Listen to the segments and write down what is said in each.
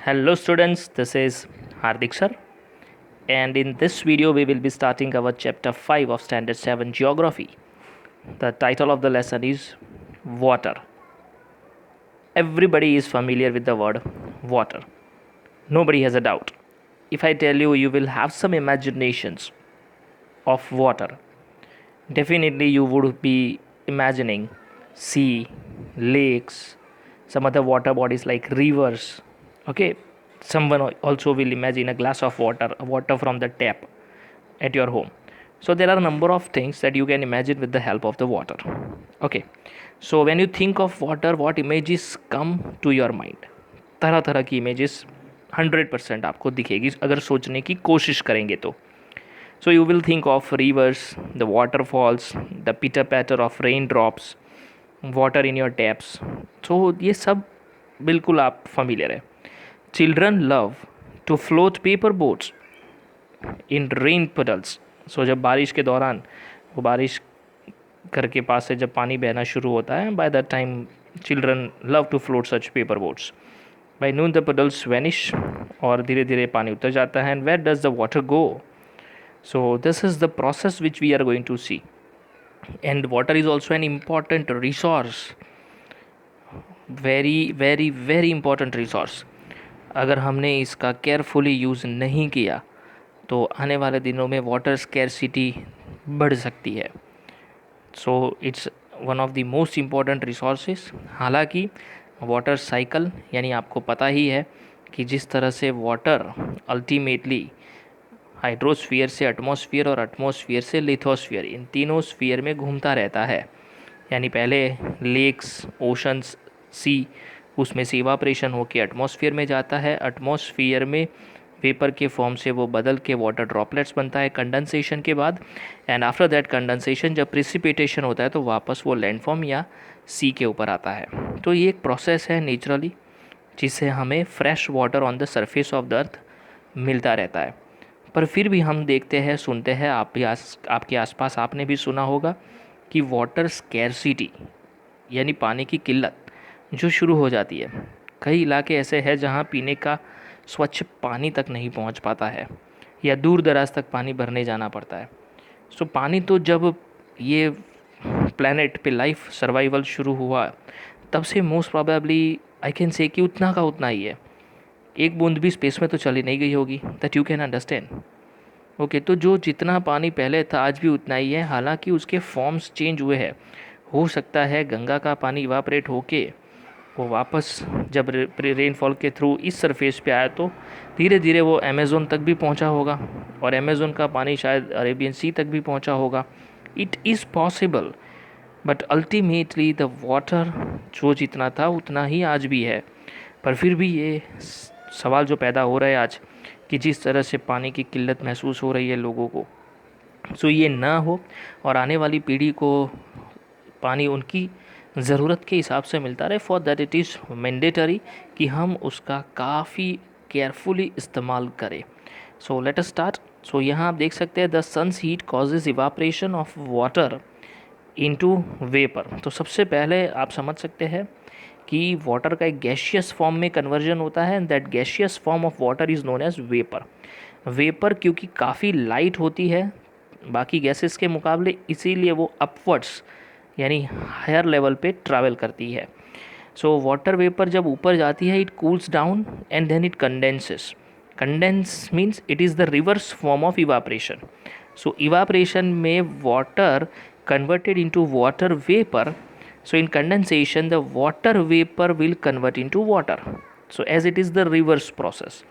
Hello students, this is Hardik sir, and in this video we will be starting our chapter 5 of standard 7 geography. The title of the lesson is water. Everybody is familiar with the word water. Nobody has a doubt. If I tell you, you will have some imaginations of water. Definitely you would be imagining sea, lakes, some other water bodies like rivers. Okay, someone also will imagine a glass of water from the tap at your home. So there are a number of things that you can imagine with the help of the water. Okay, so when you think of water, what images come to your mind? तरह तरह की images 100% आपको दिखेगी अगर सोचने की कोशिश करेंगे तो. So you will think of rivers, the waterfalls, the pitter patter of raindrops, water in your taps. So ये सब बिल्कुल आप familiar है. Children love to float paper boats in rain puddles. So जब बारिश के दौरान वो बारिश घर के पास से जब पानी बहना शुरू होता है, by that time children love to float such paper boats. By noon the puddles vanish और धीरे धीरे पानी उतर जाता है. And where does the water go? So this is the process which we are going to see. And water is also an important resource, very important resource. अगर हमने इसका केयरफुली यूज़ नहीं किया तो आने वाले दिनों में वाटर स्कैरसिटी बढ़ सकती है. So it's one of the most important resources. हालांकि वाटर साइकिल यानी आपको पता ही है कि जिस तरह से वाटर अल्टीमेटली हाइड्रोस्फीयर से एटमॉस्फेयर और एटमॉस्फेयर से लिथोस्फीयर, इन तीनों स्फीयर में घूमता रहता है. यानी पहले लेक्स, ओशंस, सी, उसमें से इवापरेशन होकर एटमॉस्फेयर में जाता है. एटमॉस्फेयर में वेपर के फॉर्म से वो बदल के वाटर ड्रॉपलेट्स बनता है कंडेंसेशन के बाद. एंड आफ्टर दैट कंडेंसेशन जब प्रिसिपिटेशन होता है तो वापस वो लैंडफॉर्म या सी के ऊपर आता है. तो ये एक प्रोसेस है नेचुरली जिससे हमें fresh water on the surface of the अर्थ मिलता रहता है. पर फिर भी हम देखते हैं, सुनते हैं, आपके आसपास आपने भी सुना होगा कि वाटर स्कैरसिटी यानी पानी की किल्लत जो शुरू हो जाती है. कई इलाके ऐसे हैं जहाँ पीने का स्वच्छ पानी तक नहीं पहुँच पाता है या दूर दराज तक पानी भरने जाना पड़ता है. सो पानी तो जब ये प्लैनेट पे लाइफ सर्वाइवल शुरू हुआ तब से most probably I can say कि उतना का उतना ही है. एक बूंद भी स्पेस में तो चली नहीं गई होगी. That you can understand. Okay, तो जो जितना पानी पहले था आज भी उतना ही है. हालांकि उसके फॉर्म्स चेंज हुए हैं. हो सकता है गंगा का पानी इवापरेट होके वो वापस जब रेनफॉल के थ्रू इस सरफेस पे आया तो धीरे धीरे वो अमेज़न तक भी पहुंचा होगा और अमेज़न का पानी शायद अरेबियन सी तक भी पहुंचा होगा. It is possible, but ultimately the water जो जितना था उतना ही आज भी है. पर फिर भी ये सवाल जो पैदा हो रहा है आज कि जिस तरह से पानी की किल्लत महसूस हो रही है लोगों को, सो ये ना हो और आने वाली पीढ़ी को पानी उनकी ज़रूरत के हिसाब से मिलता रहे. For that it is mandatory कि हम उसका काफ़ी केयरफुली इस्तेमाल करें. So let us start. सो यहाँ आप देख सकते हैं the sun's heat causes evaporation of water into vapour. तो सबसे पहले आप समझ सकते हैं कि वाटर का एक गैशियस फॉर्म में कन्वर्जन होता है. And that gaseous form of water is known as vapour. Vapour क्योंकि काफ़ी लाइट होती है बाकी गैसेस के मुकाबले, इसीलिए वो अपवर्ड्स यानी हायर लेवल पे ट्रैवल करती है. सो वाटर वेपर जब ऊपर जाती है it cools down and then it condenses. Condense means it is the reverse form of evaporation. So evaporation में water converted into water vapor. So in condensation the water vapor will convert into water. So as it is the reverse process.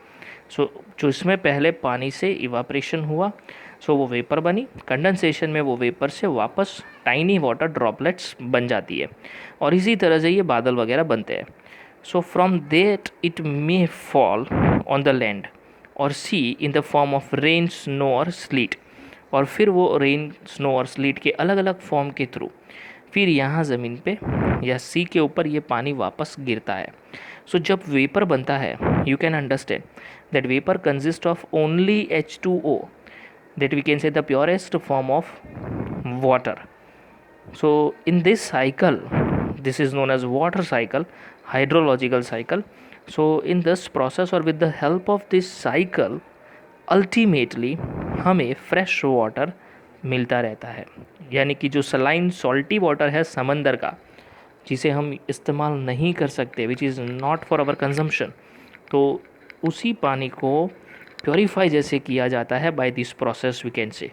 So जो इसमें पहले पानी से evaporation हुआ सो वो vapour बनी. Condensation में वो वेपर से वापस टाइनी वाटर ड्रॉपलेट्स बन जाती है और इसी तरह से ये बादल वगैरह बनते हैं. So from that it may fall on the land और sea in the form of rain, snow और स्लीट. और फिर वो रेन, स्नो और स्लीट के अलग अलग फॉर्म के थ्रू फिर यहाँ ज़मीन पे या सी के ऊपर ये पानी वापस गिरता है. सो जब वेपर बनता है you can understand that vapour consist of only H2O, that we can say the purest form of water. So in this cycle, this is known as water cycle, hydrological cycle. So in this process और with the help of this cycle ultimately हमें fresh water मिलता रहता है, यानी कि जो saline salty water है समंदर का, जिसे हम इस्तेमाल नहीं कर सकते, which is not for our consumption, तो उसी पानी को प्योरीफाई जैसे किया जाता है by this process we can say,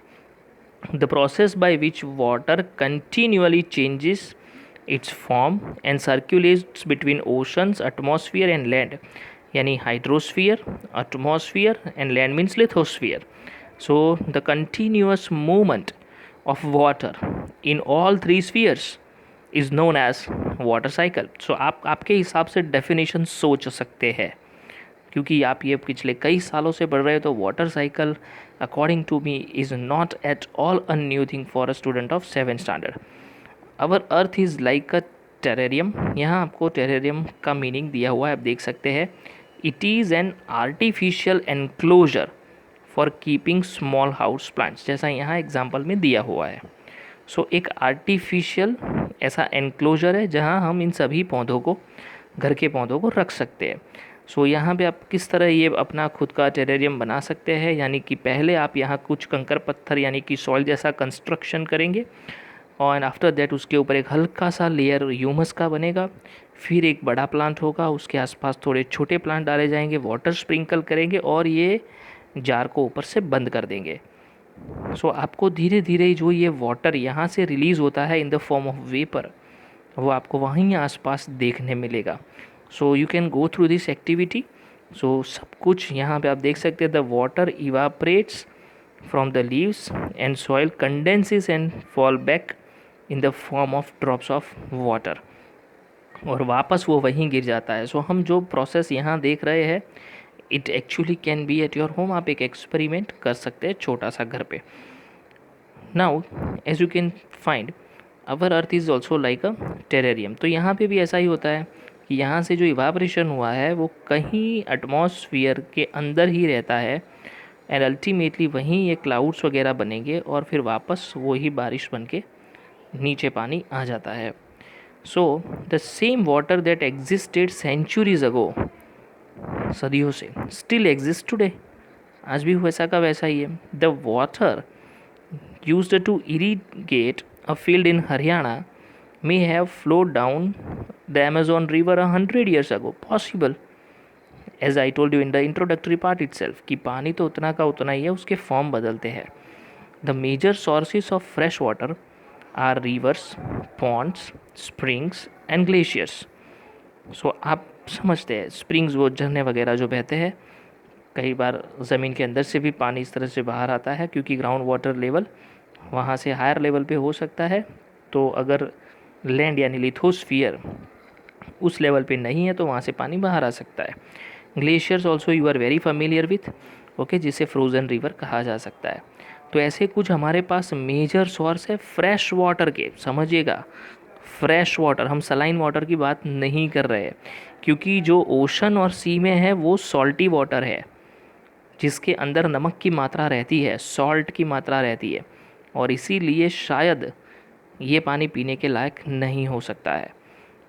the process by which water continuously changes its form and circulates between oceans, atmosphere and land. यानी hydrosphere, atmosphere and land means lithosphere. So the continuous movement of water in all three spheres is known as water cycle. So आप आपके हिसाब से definition सोच सकते हैं, क्योंकि आप ये पिछले कई सालों से पढ़ रहे हो, तो water cycle according to me is not at all a new thing for a student of 7th standard. Our earth is like a terrarium. यहाँ आपको टेरेरियम का मीनिंग दिया हुआ है, आप देख सकते हैं. It is an artificial enclosure for keeping small house plants, जैसा यहाँ एग्जाम्पल में दिया हुआ है. सो एक आर्टिफिशियल ऐसा एनक्लोजर है जहाँ हम इन सभी पौधों को, घर के पौधों को रख सकते हैं. सो यहाँ पे आप किस तरह ये अपना खुद का टेरेरियम बना सकते हैं, यानी कि पहले आप यहाँ कुछ कंकर पत्थर यानी कि सॉइल जैसा कंस्ट्रक्शन करेंगे, और आफ्टर दैट उसके ऊपर एक हल्का सा लेयर ह्यूमस का बनेगा. फिर एक बड़ा प्लांट होगा, उसके आसपास थोड़े छोटे प्लांट डाले जाएंगे, वाटर स्प्रिंकल करेंगे और ये जार को ऊपर से बंद कर देंगे. सो आपको धीरे धीरे जो ये वाटर यहाँ से रिलीज़ होता है in the form of vapour, वो आपको वहीं आसपास देखने मिलेगा. So you can go through this activity. So सब कुछ यहाँ पे आप देख सकते हैं. The water evaporates from the leaves and soil condenses and fall back in the form of drops of water, और वापस वो वहीं गिर जाता है. सो हम जो प्रोसेस यहाँ देख रहे हैं, it actually can be at your home. आप एक एक्सपेरिमेंट कर सकते हैं छोटा सा घर पे. Now as you can find our earth is also like a terrarium. तो यहाँ पे भी ऐसा ही होता है कि यहाँ से जो इवापरेशन हुआ है वो कहीं एटमॉस्फियर के अंदर ही रहता है, एंड अल्टीमेटली वहीं ये क्लाउड्स वगैरह बनेंगे और फिर वापस वही बारिश बन के नीचे पानी आ जाता है. So the same water that existed centuries ago, सदियों से, स्टिल एग्जिस्ट टुडे. आज भी वैसा का वैसा ही है. The water used to irrigate a field in Haryana may have flowed down the Amazon river 100 years ago. Possible, as I told you in the introductory part itself, कि पानी तो उतना का उतना ही है, उसके फॉर्म बदलते हैं. The major sources of fresh water are rivers, ponds, springs and glaciers. So आप समझते हैं स्प्रिंग्स वो झरने वगैरह जो बहते हैं, कई बार ज़मीन के अंदर से भी पानी इस तरह से बाहर आता है क्योंकि ग्राउंड वाटर लेवल वहाँ से हायर लेवल पे हो सकता है. तो अगर लैंड यानी लिथोस्फियर उस लेवल पे नहीं है तो वहाँ से पानी बाहर आ सकता है. Glaciers also you are very familiar with, okay, जिसे फ्रोज़न रिवर कहा जा सकता है. तो ऐसे कुछ हमारे पास मेजर सोर्स है फ्रेश वाटर के. समझिएगा, फ्रेश वाटर, हम सलाइन वाटर की बात नहीं कर रहे हैं, क्योंकि जो ओशन और सी में है वो सॉल्टी वाटर है, जिसके अंदर नमक की मात्रा रहती है, सॉल्ट की मात्रा रहती है, और इसीलिए शायद ये पानी पीने के लायक नहीं हो सकता है.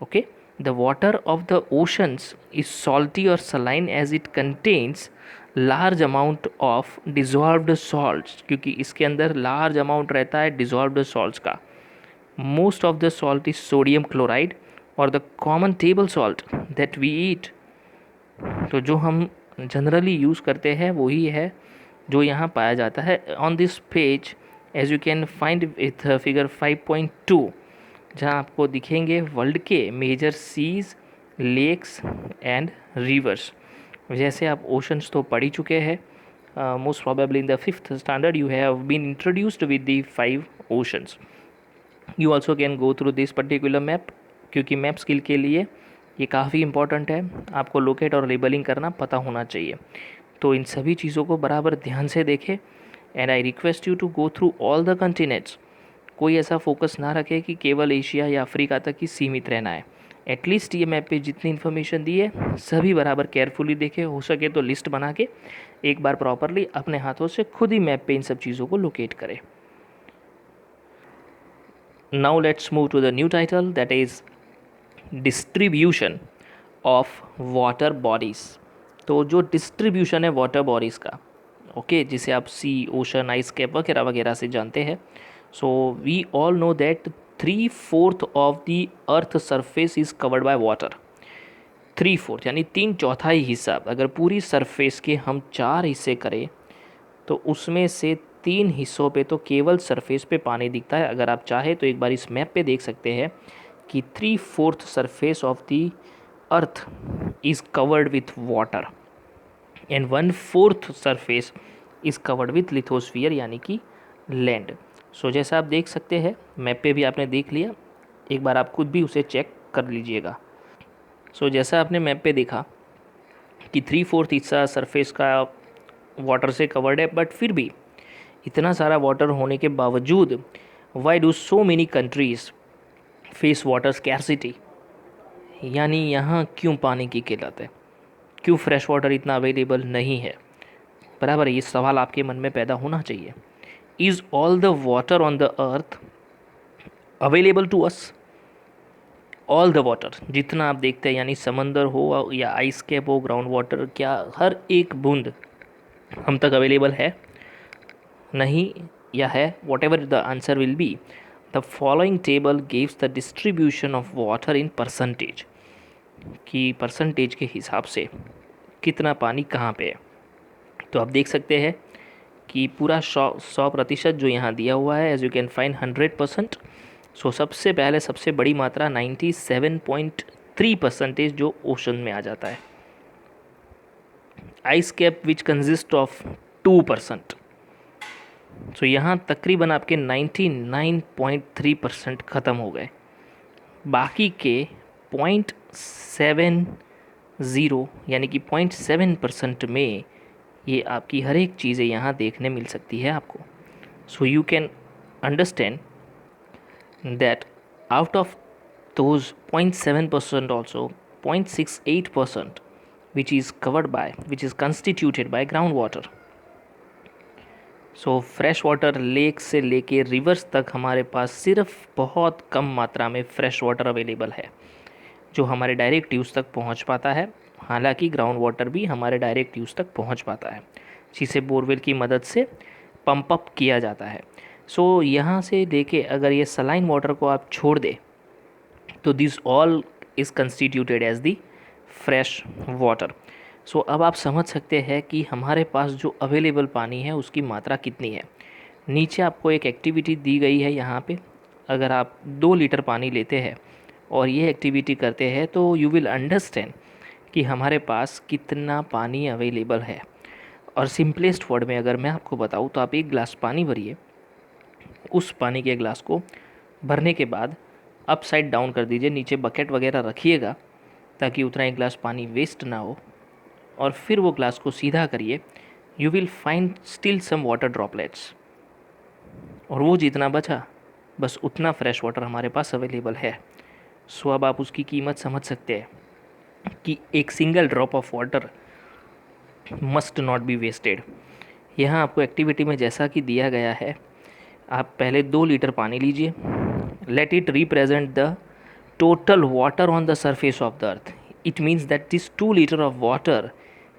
Okay, the water of the oceans is salty और saline as it contains large amount of dissolved salts, क्योंकि इसके अंदर लार्ज अमाउंट रहता है डिजॉल्व्ड सॉल्ट्स का. Most of the salt is sodium chloride और the common table salt that we eat. तो जो हम जनरली यूज़ करते हैं वही है जो यहाँ पाया जाता है. On this page as you can find with figure 5.2, जहाँ आपको दिखेंगे वर्ल्ड के major seas, lakes and rivers. जैसे आप ओशंस तो पढ़ ही चुके हैं, most probably in the 5th standard you have been introduced with the 5 oceans. You also can go through this particular map, क्योंकि मैप स्किल के लिए ये काफ़ी इंपॉर्टेंट है. आपको लोकेट और लेबलिंग करना पता होना चाहिए. तो इन सभी चीज़ों को बराबर ध्यान से देखें, and I request you to go through all the continents. कोई ऐसा फोकस ना रखे कि केवल एशिया या अफ्रीका तक ही सीमित रहना है. एटलीस्ट ये मैप पे जितनी इन्फॉर्मेशन दी है सभी बराबर केयरफुली देखें. हो सके तो लिस्ट बना के एक बार प्रॉपरली अपने हाथों से खुद ही मैप पे इन सब चीज़ों को लोकेट करें. Now let's move to the new title, that is distribution of water bodies. तो जो डिस्ट्रीब्यूशन है वाटर बॉडीज़ का, ओके, जिसे आप सी, ओशन, आइस कैप वगैरह वगैरह से जानते हैं। So we all know that 3/4 of the earth surface is covered by water. 3/4 यानी 3/4 हिस्सा, अगर पूरी सरफेस के हम 4 हिस्से करें तो उसमें से 3 हिस्सों पे तो केवल सरफेस पे पानी दिखता है। अगर आप चाहे तो एक बार इस मैप पे देख सकते हैं कि 3/4 surface of the earth is covered with water and 1/4 surface is covered with lithosphere यानी कि लैंड। सो जैसा आप देख सकते हैं मैप पे भी आपने देख लिया, एक बार आप खुद भी उसे चेक कर लीजिएगा। सो जैसा आपने मैप पे देखा कि 3/4 हिस्सा सरफेस का वाटर से कवर्ड है, बट फिर भी इतना सारा वाटर होने के बावजूद why do so many countries face water scarcity, यानी यहाँ क्यों पानी की किल्लत है, क्यों फ्रेश वाटर इतना अवेलेबल नहीं है। बराबर ये सवाल आपके मन में पैदा होना चाहिए। Is all the water on the earth available to us? All the water, जितना आप देखते हैं, यानी समंदर हो या आइस कैप हो, ग्राउंड वाटर, क्या हर एक बूंद हम तक अवेलेबल है? नहीं या है? What ever the answer will be, the following table gives the distribution of water in percentage, कि परसेंटेज के हिसाब से कितना पानी कहाँ पे है। तो आप देख सकते हैं कि पूरा 100% जो यहाँ दिया हुआ है, एज यू कैन फाइंड 100%। सो सबसे पहले सबसे बड़ी मात्रा 97.3% जो ओशन में आ जाता है। Ice cap which consist of 2%। सो यहाँ तकरीबन आपके 99.3% ख़त्म हो गए। बाकी के 0.70 यानी कि 0.7% में ये आपकी हर एक चीज़ें यहाँ देखने मिल सकती है आपको। सो you can understand that out of those 0.7% also 0.68% which is constituted by ground water। So fresh water lake से लेके रिवर्स तक हमारे पास सिर्फ बहुत कम मात्रा में फ्रेश वाटर अवेलेबल है जो हमारे डायरेक्ट यूज़ तक पहुंच पाता है। हालांकि ग्राउंड वाटर भी हमारे डायरेक्ट यूज़ तक पहुंच पाता है, जिसे बोरवेल की मदद से पंप अप किया जाता है। सो यहाँ से लेके अगर ये सलाइन वाटर को आप छोड़ दें तो this all is constituted as the fresh water. So अब आप समझ सकते हैं कि हमारे पास जो अवेलेबल पानी है उसकी मात्रा कितनी है। नीचे आपको एक एक्टिविटी दी गई है यहाँ पे, अगर आप 2 लीटर पानी लेते हैं और ये एक्टिविटी करते हैं तो यू विल अंडरस्टैंड कि हमारे पास कितना पानी अवेलेबल है। और सिंपलेस्ट वर्ड में अगर मैं आपको बताऊँ तो आप 1 गिलास पानी भरिए, उस पानी के गिलास को भरने के बाद अपसाइड डाउन कर दीजिए, नीचे बकेट वगैरह रखिएगा ताकि उतना 1 गिलास पानी वेस्ट ना हो, और फिर वो ग्लास को सीधा करिए, you will find still some water droplets, और वो जितना बचा बस उतना फ्रेश वाटर हमारे पास अवेलेबल है। सो अब आप उसकी कीमत समझ सकते हैं कि एक single drop of water must not be wasted. यहाँ आपको एक्टिविटी में जैसा कि दिया गया है, आप पहले 2 लीटर पानी लीजिए, let it represent the total water on the surface of the earth. It means that this 2 litre of water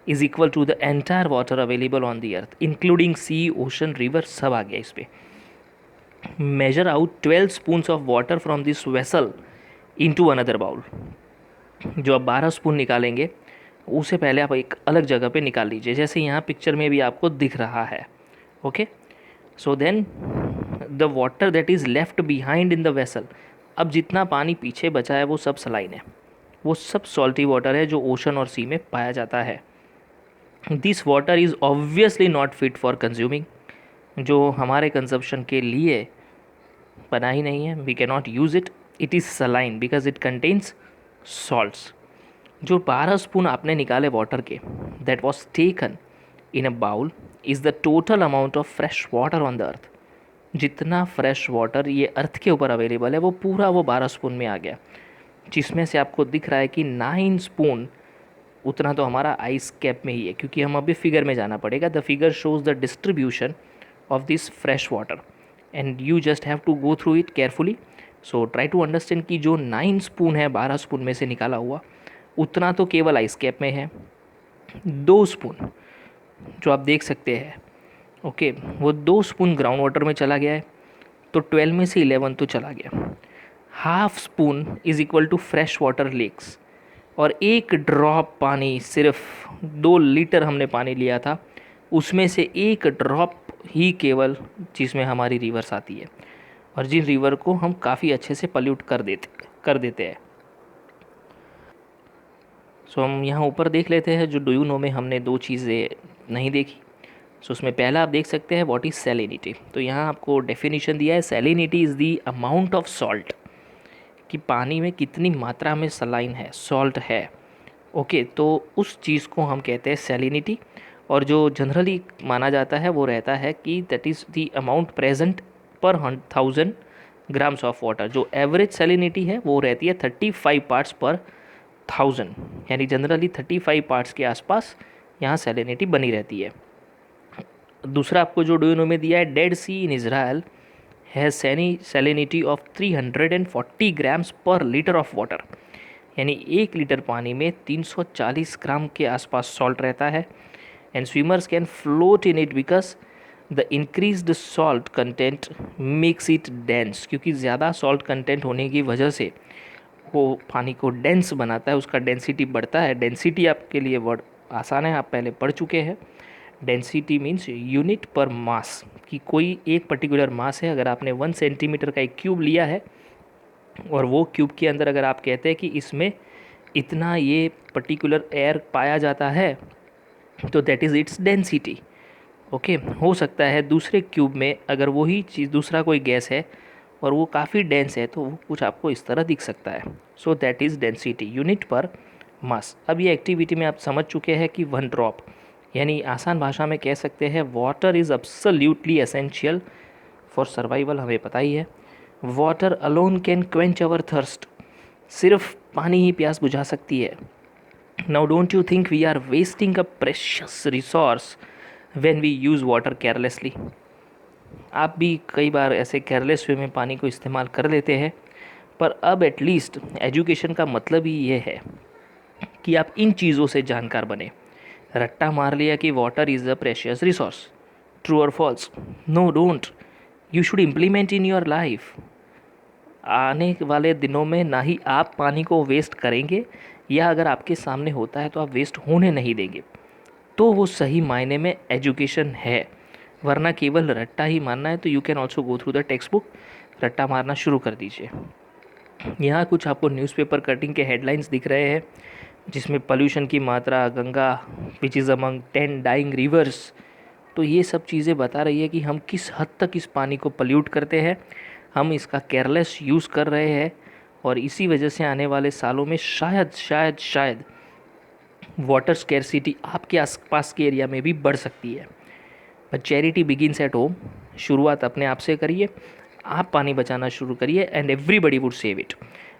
is equal to the entire water available on the earth, including sea, ocean, river, सब आ गया इस पर। Measure out 12 spoons of water from this vessel into another bowl. जो आप 12 spoon निकालेंगे उसे पहले आप एक अलग जगह पे निकाल लीजिए, जैसे यहाँ पिक्चर में भी आपको दिख रहा है। Okay, so then the water that is left behind in the vessel, अब जितना पानी पीछे बचा है वो सब सलाइन है, वो सब सॉल्टी वाटर है जो ओशन और सी में पाया जाता है। This water is obviously not fit for consuming, जो हमारे कंजप्शन के लिए बना ही नहीं है। We can not use it, it is saline because it contains salts. जो 12 स्पून आपने निकाले वाटर के, that was taken in a bowl, is the total amount of fresh water on the earth. जितना फ्रेश वाटर ये अर्थ के ऊपर available है वो पूरा वो 12 स्पून में आ गया, जिसमें से आपको दिख रहा है कि 9 स्पून उतना तो हमारा आइस कैप में ही है, क्योंकि हम अभी फिगर में जाना पड़ेगा। The figure shows the distribution of this fresh water and you just have to go through it carefully. So try to understand कि जो 9 स्पून है 12 स्पून में से निकाला हुआ, उतना तो केवल आइस कैप में है। 2 स्पून जो आप देख सकते हैं, ओके, वो 2 स्पून ग्राउंड वाटर में चला गया है, तो 12 में से 11 तो चला गया। Half spoon is equal to fresh water lakes, और 1 ड्रॉप पानी, सिर्फ 2 लीटर हमने पानी लिया था, उसमें से 1 ड्रॉप ही केवल जिसमें हमारी रिवर्स आती है, और जिन रिवर को हम काफ़ी अच्छे से पल्यूट कर देते हैं। सो हम यहाँ ऊपर देख लेते हैं, जो डू यू नो में हमने 2 चीज़ें नहीं देखी। सो उसमें पहला आप देख सकते हैं व्हाट इज़ सैलिनिटी। तो यहाँ आपको डेफिनेशन दिया है, salinity is the amount of salt, कि पानी में कितनी मात्रा में सलाइन है, सॉल्ट है, ओके, तो उस चीज़ को हम कहते हैं सैलिनिटी। और जो जनरली माना जाता है वो रहता है कि that is the amount present पर 1000 ग्राम्स ऑफ वाटर। जो एवरेज सैलिनिटी है वो रहती है 35 पार्ट्स पर 1000, यानी जनरली 35 पार्ट्स के आसपास यहाँ सैलिनिटी बनी रहती है। दूसरा आपको जो डू यू नो में दिया है, Dead Sea in Israel has salinity of 340 grams per litre of water, यानी 1 लीटर पानी में 340 ग्राम के आसपास सॉल्ट रहता है। And swimmers can float in it because the increased salt content makes it dense, क्योंकि ज़्यादा सॉल्ट कंटेंट होने की वजह से वो पानी को डेंस बनाता है, उसका डेंसिटी बढ़ता है। डेंसिटी आपके लिए वर्ड आसान है, आप पहले पढ़ चुके हैं। डेंसिटी मीन्स यूनिट पर मास, कि कोई एक पर्टिकुलर मास है। अगर आपने 1 सेंटीमीटर का एक क्यूब लिया है और वो क्यूब के अंदर अगर आप कहते हैं कि इसमें इतना ये पर्टिकुलर एयर पाया जाता है, तो that is its density, okay. हो सकता है दूसरे क्यूब में अगर वही चीज़, दूसरा कोई गैस है और वो काफ़ी डेंस है, तो वो कुछ आपको इस तरह दिख सकता है। So that is density, unit पर मास। अब ये एक्टिविटी में आप समझ चुके हैं कि 1 ड्रॉप, यानी आसान भाषा में कह सकते हैं water is absolutely essential for survival, हमें पता ही है। Water alone can quench our thirst, सिर्फ पानी ही प्यास बुझा सकती है। Now don't you think we are wasting a precious resource when we use water carelessly. आप भी कई बार ऐसे केयरलेस वे में पानी को इस्तेमाल कर लेते हैं, पर अब एटलीस्ट एजुकेशन का मतलब ही ये है कि आप इन चीज़ों से जानकार बने। रट्टा मार लिया कि water is a precious resource, true और false? No, don't. You should implement in your life. आने वाले दिनों में ना ही आप पानी को वेस्ट करेंगे, या अगर आपके सामने होता है तो आप वेस्ट होने नहीं देंगे, तो वो सही मायने में एजुकेशन है। वरना केवल रट्टा ही मारना है तो you can also go through the text book, रट्टा मारना शुरू कर दीजिए। यहाँ कुछ आपको न्यूज़पेपर कटिंग के हेडलाइंस दिख रहे हैं, जिसमें पोल्यूशन की मात्रा, Ganga which is among 10 dying rivers. तो ये सब चीज़ें बता रही है कि हम किस हद तक इस पानी को पल्यूट करते हैं, हम इसका केयरलेस यूज़ कर रहे हैं, और इसी वजह से आने वाले सालों में शायद वाटर स्कैरसिटी आपके आसपास के एरिया में भी बढ़ सकती है। But charity begins at home. शुरुआत अपने आप से करिए, आप पानी बचाना शुरू करिए, and everybody would save it.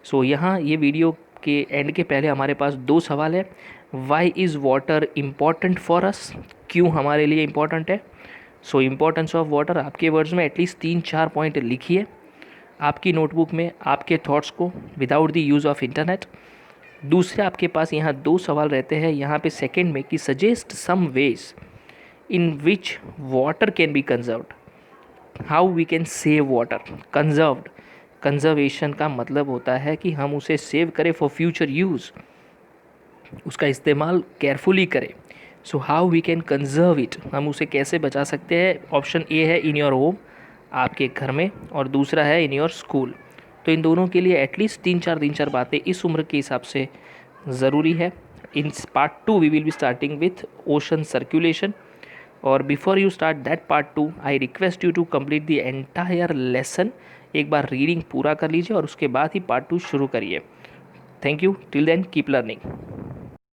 So यहाँ ये वीडियो के एंड के पहले हमारे पास 2 सवाल है। Why is water important for us? क्यों हमारे लिए इम्पॉर्टेंट है? सो इम्पोर्टेंस ऑफ वाटर आपके वर्ड्स में एटलीस्ट 3-4 पॉइंट लिखिए आपकी नोटबुक में, आपके थॉट्स को, without the use of internet. दूसरे आपके पास यहाँ 2 सवाल रहते हैं यहाँ पे सेकेंड में, कि suggest some ways in which water can be conserved, how we can save water. Conserved, conservation का मतलब होता है कि हम उसे सेव करें फॉर फ्यूचर यूज़, उसका इस्तेमाल केयरफुली करें। So how we can conserve it, हम उसे कैसे बचा सकते हैं। ऑप्शन ए है इन योर होम, आपके घर में, और दूसरा है इन योर स्कूल। तो इन दोनों के लिए एटलीस्ट 3-4 बातें इस उम्र के हिसाब से ज़रूरी है। In part 2 we will be starting with ocean circulation, और before you start that part 2 I request you to complete the entire lesson. एक बार रीडिंग पूरा कर लीजिए और उसके बाद ही पार्ट 2 शुरू करिए। Thank you, till then keep learning.